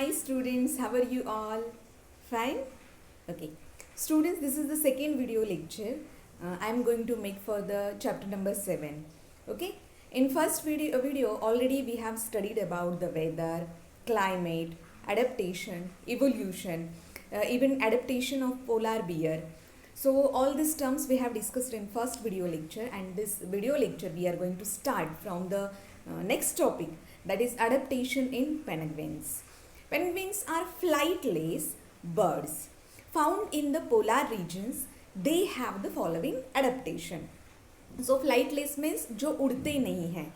Hi students, how are you all? Fine? Okay. Students, this is the second video lecture I am going to make for the chapter number 7. Okay. In first video already we have studied about the weather, climate, adaptation, evolution, even adaptation of polar bear. So all these terms we have discussed in first video lecture, and this video lecture we are going to start from the next topic, that is adaptation in penguins. Penguins are flightless birds found in the polar regions. They have the following adaptation. So flightless means जो उड़ते नहीं हैं.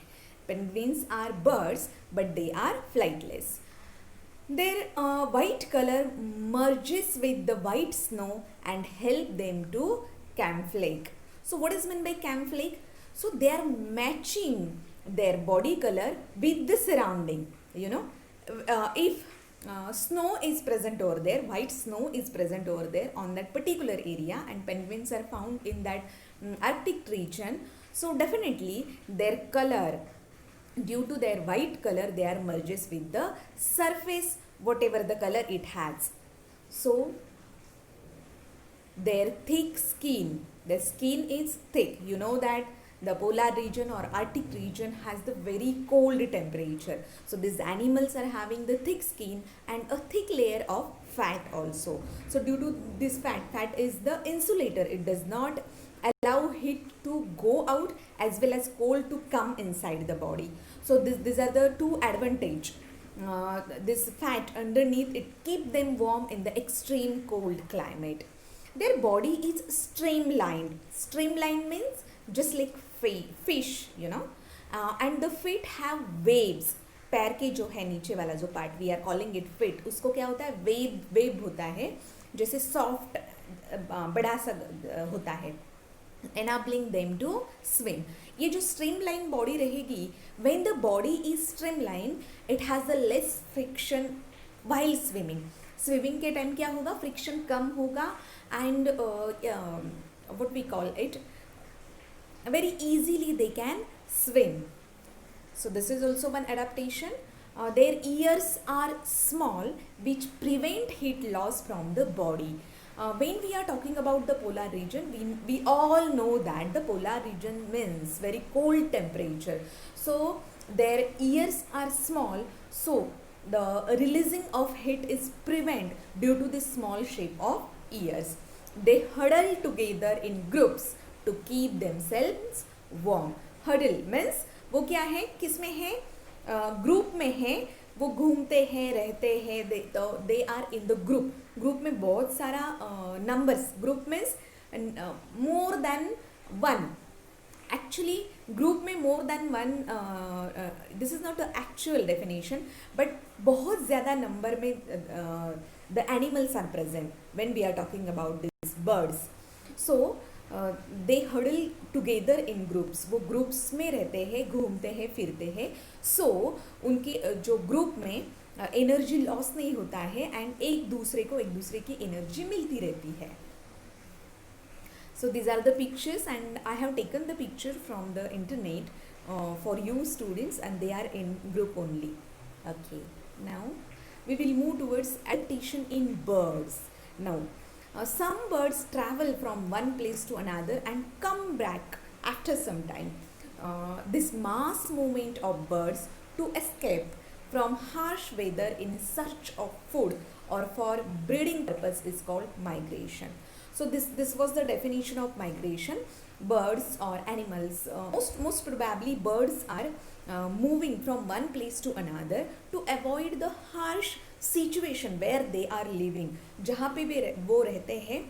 Penguins are birds but they are flightless. Their white color merges with the white snow and help them to camouflage. So what is meant by camouflage? So they are matching their body color with the surrounding. You know, if snow is present over there, white snow is present over there on that particular area, and penguins are found in that Arctic region. So definitely their color, due to their white color, they are merges with the surface, whatever the color it has. So their thick skin, the skin is thick. You know that the polar region or Arctic region has the very cold temperature. So these animals are having the thick skin and a thick layer of fat also. So due to this fat is the insulator. It does not allow heat to go out as well as cold to come inside the body. So these are the two advantage. This fat underneath, it keep them warm in the extreme cold climate. Their body is streamlined. Streamlined means just like fish, you know. And the feet have waves. पैर के जो है नीचे वाला जो part, we are calling it feet, उसको क्या होता है, वेव होता है, जैसे सॉफ्ट बड़ा सा होता है, enabling them to swim. ये जो streamline body रहेगी, when the body is streamlined, it has the less friction while swimming. Swimming के टाइम क्या होगा, friction कम होगा, and what we call it, very easily they can swim. So this is also one adaptation. Their ears are small, which prevent heat loss from the body. When we are talking about the polar region, we all know that the polar region means very cold temperature. So their ears are small, so the releasing of heat is prevent due to the small shape of ears. They huddle together in groups to keep themselves warm. Huddle means वो क्या है, किस में है, group में है, वो घूमते हैं, रहते हैं, they are in the group. Group में बहुत सारा numbers, group means more than one. Actually group में more than one, this is not the actual definition, but बहुत ज़्यादा नंबर में the animals are present when we are talking about this birds. So they huddle together in groups, वो groups में रहते हैं, घूमते हैं, फिरते हैं. सो उनके जो ग्रुप में एनर्जी लॉस नहीं होता है, एंड एक दूसरे की एनर्जी मिलती रहती है. So these are the pictures, and I have taken the picture from the internet for you students, and they are in group only. Okay, now we will move towards adaptation in birds. Now some birds travel from one place to another and come back after some time. This mass movement of birds to escape from harsh weather in search of food or for breeding purpose is called migration. So this was the definition of migration. Birds or animals, most probably birds are moving from one place to another to avoid the harsh situation where they are living. जहाँ पे भी वो रहते हैं,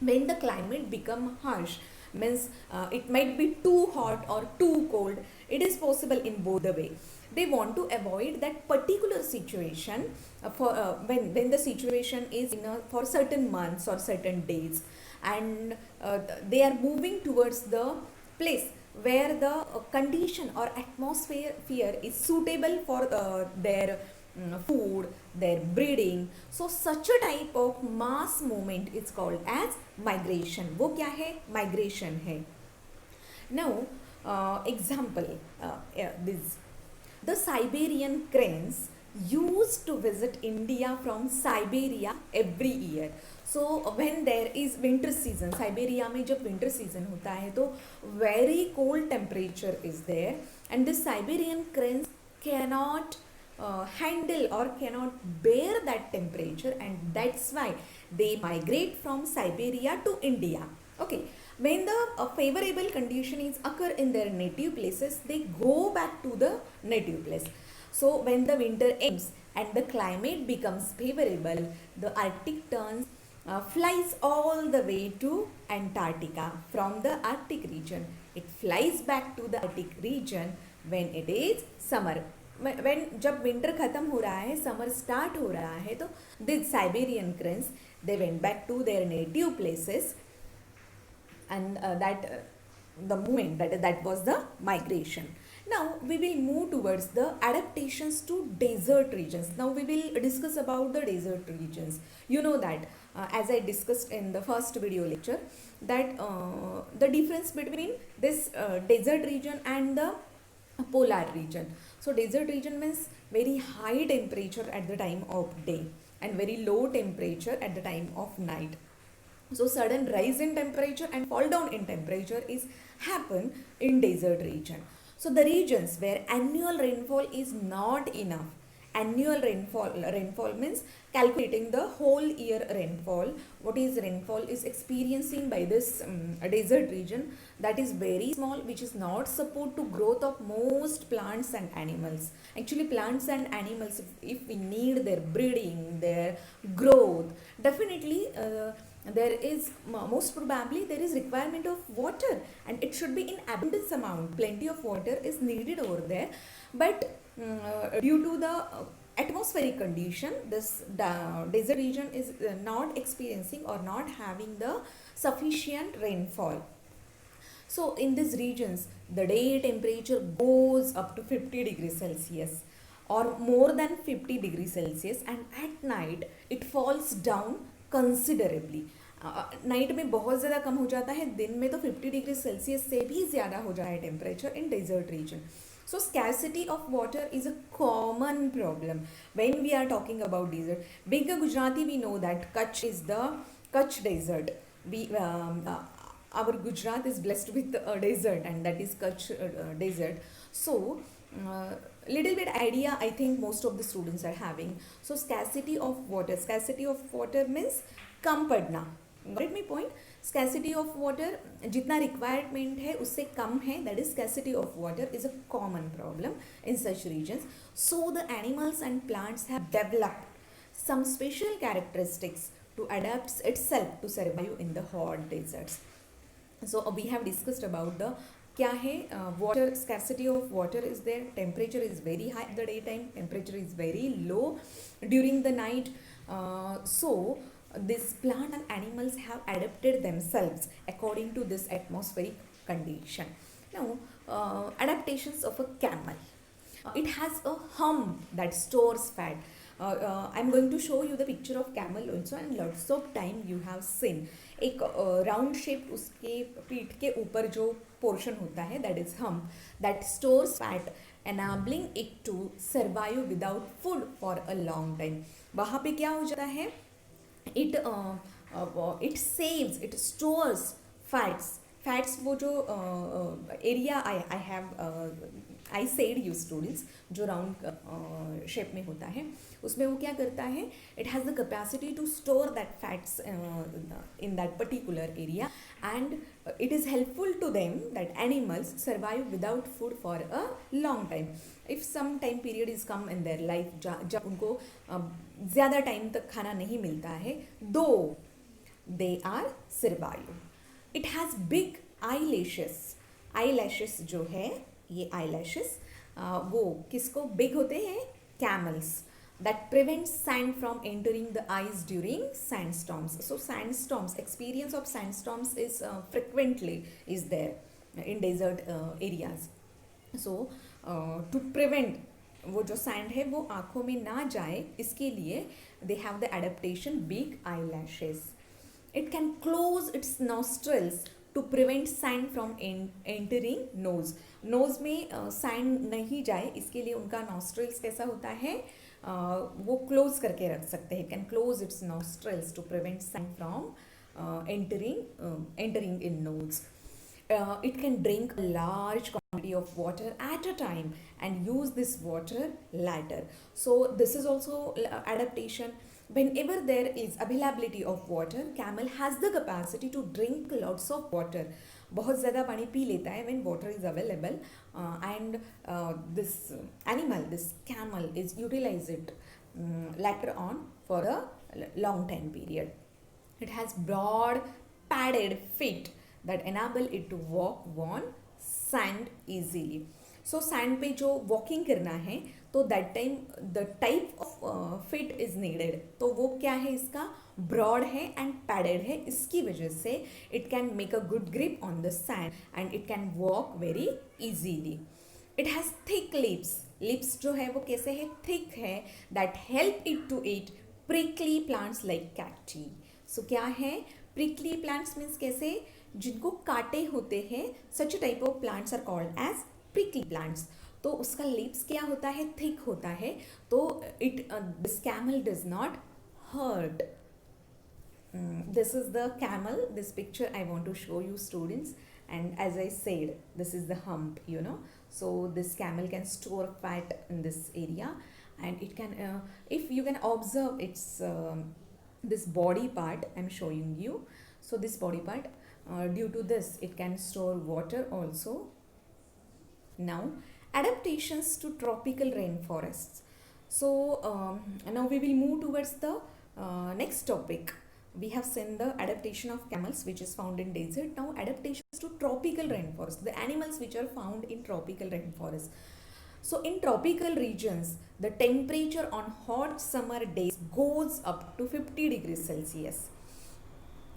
when the climate become harsh, means it might be too hot or too cold, it is possible in both the way. They want to avoid that particular situation for when the situation is in for certain months or certain days, and they are moving towards the place where the condition or atmosphere is suitable for their food, their breeding. So such a type of mass movement is called as migration. वो क्या है, migration है. Now example, this the Siberian cranes used to visit India from Siberia every year. So when there is winter season, Siberia में जब winter season होता है तो very cold temperature is there, and the Siberian cranes cannot handle or cannot bear that temperature, and that's why they migrate from Siberia to India. Okay, when the favorable condition is occur in their native places, they go back to the native place. So when the winter ends and the climate becomes favorable, the Arctic turns flies all the way to Antarctica from the Arctic region. It flies back to the Arctic region when it is summer. When जब winter खत्म हो रहा है, summer start हो रहा है, तो the Siberian cranes they went back to their native places, and the movement that was the migration. Now we will move towards the adaptations to desert regions. Now we will discuss about the desert regions. You know that as I discussed in the first video lecture, that the difference between this desert region and the polar region. So desert region means very high temperature at the time of day and very low temperature at the time of night. So sudden rise in temperature and fall down in temperature is happen in desert region. So the regions where annual rainfall is not enough. Annual rainfall means calculating the whole year rainfall. What is rainfall is experiencing by this desert region, that is very small, which is not support to growth of most plants and animals. Actually plants and animals, if we need their breeding, their growth, definitely there is most probably there is requirement of water, and it should be in abundance amount. Plenty of water is needed over there, but due to the atmospheric condition, this desert region is not experiencing or not having the sufficient rainfall. So in these regions the day temperature goes up to 50 degrees Celsius or more than 50 degrees Celsius, and at night it falls down considerably. Night में बहुत ज़्यादा कम हो जाता है, दिन में तो 50 degree Celsius से भी ज़्यादा हो जाता है temperature in desert region. So scarcity of water is a common problem when we are talking about desert. Being a Gujarati, we know that Kutch is the Kutch desert. Our Gujarat is blessed with a desert, and that is Kutch desert. So little bit idea I think most of the students are having. So scarcity of water means कम पड़ना. Get me point? Scarcity of water, जितना requirement है उससे कम है, that is scarcity of water is a common problem in such regions. So the animals and plants have developed some special characteristics to adapt itself to survive in the hot deserts. So we have discussed about the क्या है, water scarcity of water is there, temperature is very high at the daytime, temperature is very low during the night. So these plant and animals have adapted themselves according to this atmospheric condition. Now adaptations of a camel. It has a hump that stores fat. I'm going to show you the picture of camel also, and lots of time you have seen एक round shape उसके पीठ के ऊपर जो portion होता है, that is hump, that stores fat enabling it to survive without food for a long time. वहाँ पे क्या हो जाता है, it saves, it stores fats वो जो area I said you students जो राउंड शेप में होता है, उसमें वो क्या करता है, it has the capacity to store that fats in that particular area, and it is helpful to them that animals survive without food for a long time. If some time period is come in their life जब उनको ज़्यादा time तक खाना नहीं मिलता है, though they are survive. It has big eyelashes जो है, ये आई लैशेस वो किसको बिग होते हैं, camels, that prevents sand from entering the eyes during sandstorms. So sandstorms, experience of sandstorms is frequently is there in desert areas. So to prevent वो जो sand है वो आँखों में ना जाए, इसके लिए they have the adaptation big eyelashes. It can close its nostrils to prevent sand from entering nose. Nose में सैंड नहीं जाए इसके लिए उनका नॉस्ट्रल्स कैसा होता है, वो क्लोज करके रख सकते हैं, can close its nostrils to prevent sand from entering in nose. It can drink a large quantity of water at a time and use this water later. So this is also adaptation. Whenever there is availability of water, camel has the capacity to drink lots of water. बहुत ज़्यादा पानी P लेता है when water is available, and this animal, this camel, is utilize it later on for a long time period. It has broad padded feet that enable it to walk on sand easily. So sand पे जो walking करना है तो that time the type of fit is needed. तो वो क्या है, इसका broad है and padded है, इसकी वजह से it can make a good grip on the sand and it can walk very easily. It has thick lips. Lips जो है वो कैसे है, thick है, that help it to eat prickly plants like cacti. So क्या है, prickly plants means कैसे, जिनको कांटे होते हैं, such type of plants are called as prickly plants. तो उसका लिप्स क्या होता है, थिक होता है, तो it this camel does not hurt. This is the camel. This picture I want to show you students, and as I said, this is the hump, you know. So this camel can store fat in this area, and it can if you can observe its this body part I'm showing you. So this body part, due to this it can store water also. Now adaptations to tropical rainforests. So now we will move towards the next topic. We have seen the adaptation of camels which is found in desert. Now adaptations to tropical rainforests, the animals which are found in tropical rainforests. So in tropical regions, the temperature on hot summer days goes up to 50 degrees Celsius.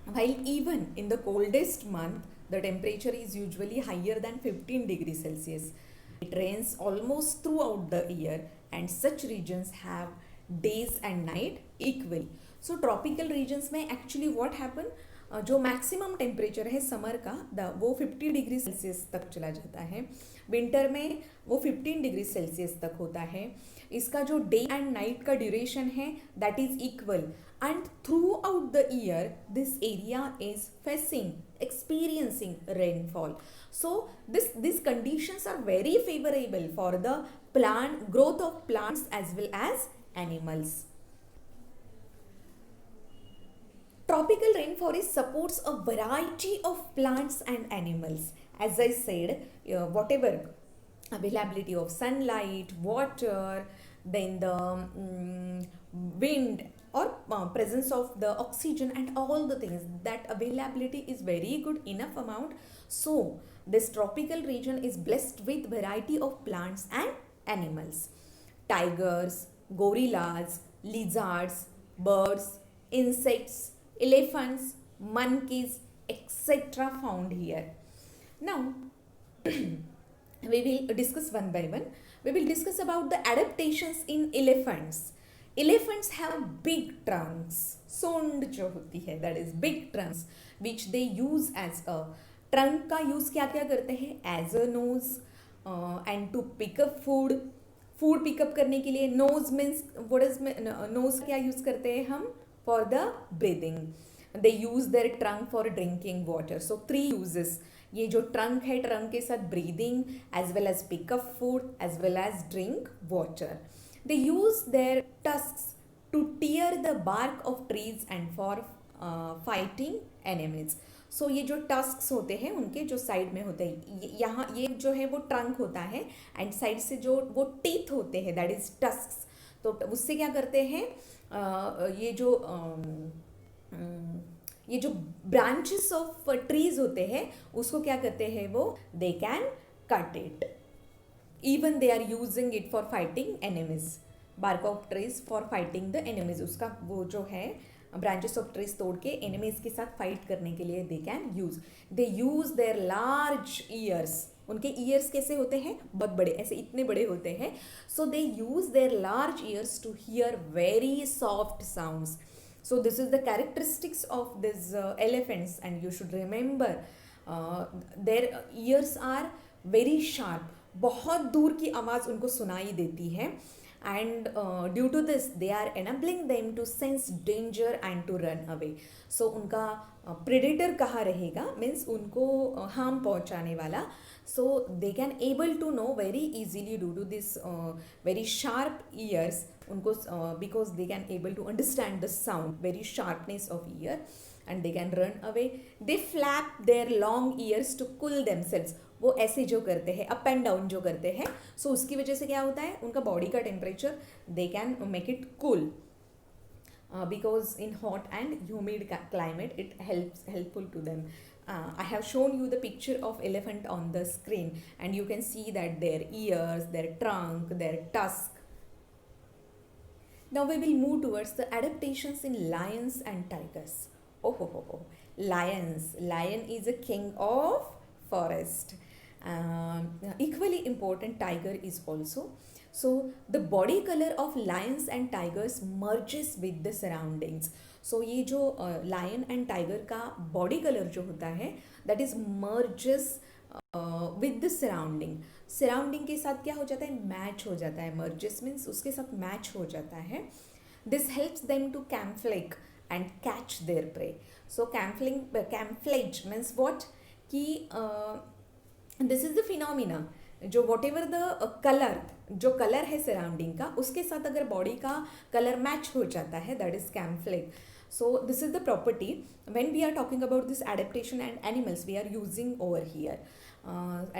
While even in the coldest month, the temperature is usually higher than 15 degrees Celsius. It rains almost throughout the year and such regions have days and night equal. So tropical regions में actually what happen, जो maximum temperature है summer का वो 50 degree Celsius तक चला जाता है. Winter में वो 15 डिग्री सेल्सियस तक होता है. इसका जो डे एंड नाइट का ड्यूरेशन है that is equal, and through out the year this area is facing experiencing rainfall. So these conditions are very favorable for the plant growth of plants as well as animals. Tropical rainforest supports a variety of plants and animals. As I said, whatever availability of sunlight, water, then the wind or presence of the oxygen and all the things, that availability is very good enough amount. So this tropical region is blessed with variety of plants and animals. Tigers, gorillas, lizards, birds, insects, elephants, monkeys, etc. found here. Now we will discuss one by one. We will discuss about the adaptations in elephants. Elephants have big trunks. सोंड जो होती है that is big trunks which they use as a trunk का use क्या क्या करते हैं as a nose and to pick up food pick up करने के लिए nose means what is nose क्या use करते हैं हम for the breathing. They use their trunk for drinking water. So 3 uses. ये जो trunk है trunk के साथ breathing as well as pick up food as well as drink water. They use their tusks to tear the bark of trees and for fighting enemies. So ये जो tusks होते हैं उनके जो साइड में होते हैं, यहाँ ये जो है वो trunk होता है एंड साइड से जो वो teeth होते हैं that is tusks. तो उससे क्या करते हैं ये जो branches of trees होते हैं उसको क्या करते हैं वो they can cut it. Even they are using it for fighting enemies. Bark of trees for fighting the enemies. उसका वो जो है branches of trees तोड़ के enemies के साथ fight करने के लिए they can use. They use their large ears. उनके ears कैसे होते हैं बहुत बड़े, ऐसे इतने बड़े होते हैं. So they use their large ears to hear very soft sounds. So this is the characteristics of these elephants, and you should remember their ears are very sharp, बहुत दूर की आवाज़ उनको सुनाई देती है. And due to this they are enabling them to sense danger and to run away. So उनका predator कहाँ रहेगा, means उनको harm पहुँचाने वाला. So they can able to know very easily due to this very sharp ears उनको because they can able to understand the sound, very sharpness of ear, and they can run away. They flap their long ears to cool themselves. वो ऐसे जो करते हैं, up and down जो करते हैं, सो उसकी वजह से क्या होता है, उनका बॉडी का temperature they can make it cool, because in hot and humid climate it helpful to them. I have shown you the picture of elephant on the screen, and you can see that their ears, their trunk, their tusk. Now we will move towards the adaptations in lions and tigers. Oh. Lions. Lion is a king of forest. Equally important, tiger is also. So the body color of lions and tigers merges with the surroundings. So ये जो lion and tiger का body color जो होता है, that is merges with the surrounding. Surrounding के साथ क्या हो जाता है, match हो जाता है. merges means उसके साथ match हो जाता है. This helps them to camouflage and catch their prey. So camouflage means what, कि दिस इज द फिनोमिना, जो वॉट एवर द कलर, जो कलर है सराउंडिंग का, उसके साथ अगर बॉडी का कलर मैच हो जाता है, that is camouflage. So this is the property when we are talking about this adaptation and animals we are using over here,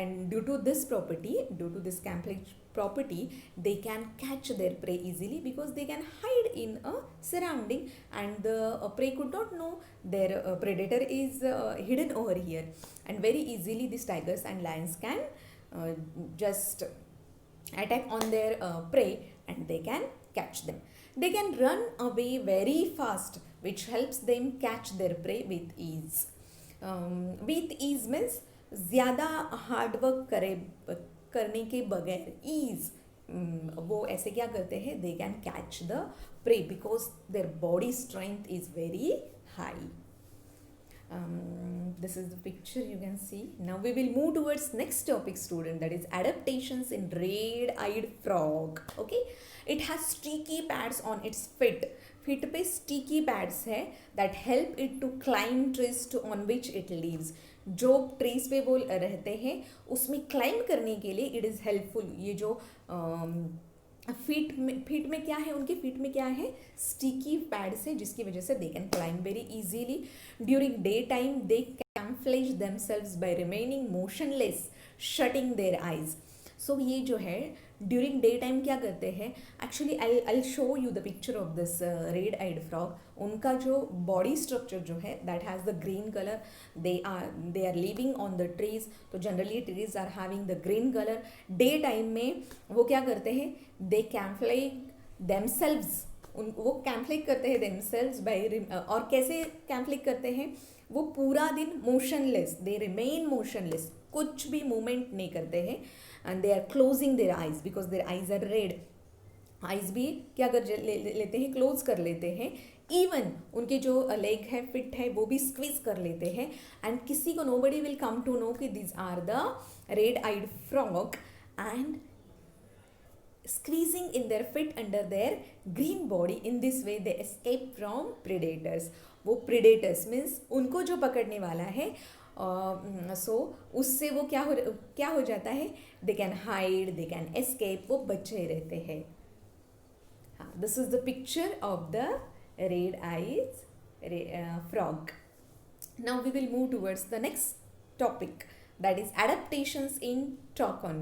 and due to this property, due to this camouflage property, they can catch their prey easily because they can hide in a surrounding, and the prey could not know their predator is hidden over here, and very easily these tigers and lions can just attack on their prey and they can catch them. They can run away very fast, which helps them catch their prey with ease. With ease means ज़्यादा hard work करने के बगैर, ease, वो ऐसे क्या करते हैं, they can catch the prey because their body strength is very high. This is the picture you can see. Now we will move towards next topic, student, that is adaptations in red-eyed frog. Okay, it has sticky pads on its feet. Feet पे sticky pads है that help it to climb trees on which it lives. जो trees पे वो रहते हैं उसमें climb करने के लिए इट इज़ हेल्पफुल. ये जो फीट में क्या है, उनके फीट में क्या है, स्टिकी पैड्स है, जिसकी वजह से they can climb very easily. During day time they camouflage themselves by remaining motionless, shutting their eyes. So ये जो है ड्यूरिंग डे टाइम क्या करते हैं, actually I show you the picture of this red eyed frog. उनका जो body structure जो है that has the green colour. They are living on the trees, तो generally trees are having the green colour. Day time में वो क्या करते हैं, दे कैमफ्लेज देमसेल्व्स, वो कैमफ्लेज करते हैं देमसेल्व्स बाय, और कैसे कैमफ्लेज करते हैं, वो पूरा दिन मोशनलेस, दे रिमेन मोशनलेस, कुछ भी मूवमेंट नहीं करते हैं, and they are closing their eyes because their eyes are red. Eyes भी क्या कर लेते हैं, क्लोज कर लेते हैं. इवन उनके जो लेग है, फिट है, वो भी स्क्वीज कर लेते हैं, एंड किसी को nobody will come to know कि this are the red eyed frog, and squeezing in their feet under their green body. In this way they escape from predators. वो predators means उनको जो पकड़ने वाला है, सो उससे वो क्या हो जाता है, they can hide, they can escape, वो बचे रहते हैं. हाँ, this is the picture of the red eyes frog. Now we will move towards the next topic, that is adaptations in toucan.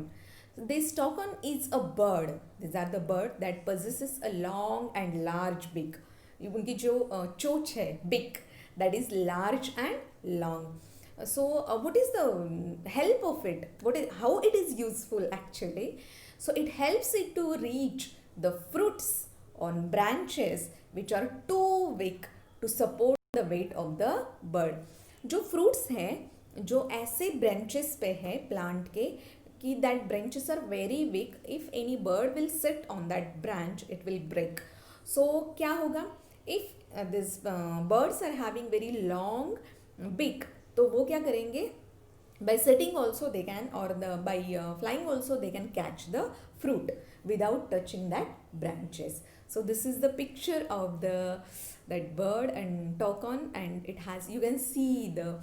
This toucan is a bird. These are the bird that possesses a long and large beak. उनकी जो चोंच है, beak, that is large and long. So what is the help of it? How it is useful actually? So it helps it to reach the fruits on branches which are too weak to support the weight of the bird. जो fruits हैं, जो ऐसे branches पे है plant के, कि that branches are very weak, if any bird will sit on that branch it will break. So क्या होगा, if this birds are having very long beak, तो वो क्या करेंगे, By sitting also they can, or by flying also they can catch the fruit without touching that branches. So this is the picture of the that bird and toucan, and it has, you can see the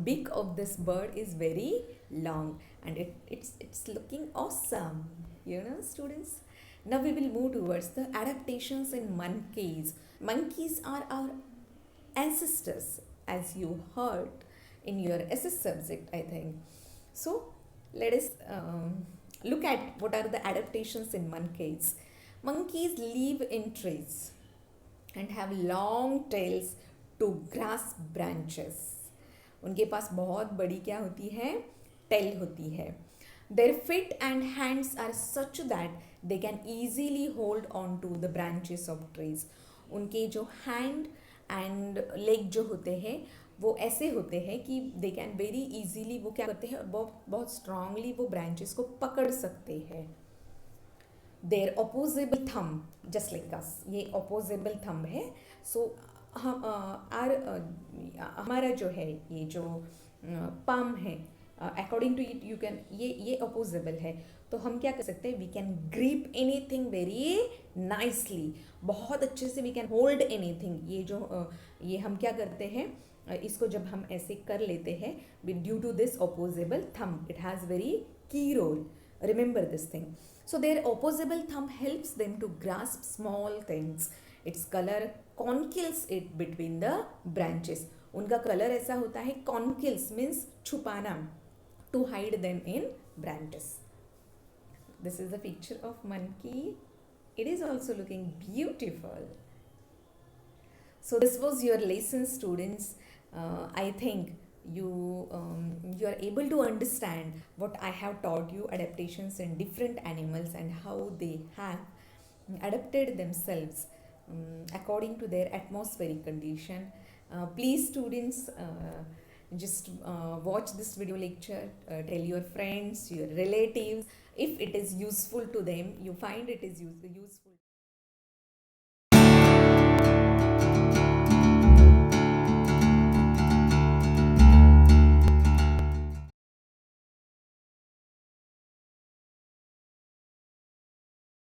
beak of this bird is very long, and it's looking awesome, you know, students. Now we will move towards the adaptations in monkeys. Monkeys are our ancestors, as you heard in your SS subject, I think. So let us look at what are the adaptations in monkeys. Monkeys live in trees and have long tails to grasp branches. उनके पास बहुत बड़ी क्या होती है, tell होती है. Their feet and hands are such that they can easily hold on to the branches of trees. उनके जो हैंड एंड लेग जो होते हैं वो ऐसे होते हैं कि दे कैन वेरी इजीली, वो क्या करते हैं, बहुत बहुत स्ट्रांगली वो ब्रांचेस को पकड़ सकते हैं. Their opposable thumb just like us, ये अपोजिबल थंब है. सो हम हमारा जो है ये जो पाम है, according to it you can, ये अपोजिबल है, तो हम क्या कर सकते हैं, we can grip anything very nicely, बहुत अच्छे से वी कैन होल्ड एनीथिंग. ये जो ये हम क्या करते हैं, इसको जब हम ऐसे कर लेते हैं due to this opposable thumb, it has very key role, remember this thing. So their opposable thumb helps them to grasp small things. Its color conceals it between the branches. उनका कलर ऐसा होता है, conceals means छुपाना, to hide them in branches. This is the picture of monkey. It is also looking beautiful. So this was your lesson, students. I think you are able to understand what I have taught you, adaptations in different animals and how they have adapted themselves according to their atmospheric condition. Please students, just watch this video lecture, tell your friends, your relatives, if it is useful to them, you find it is useful.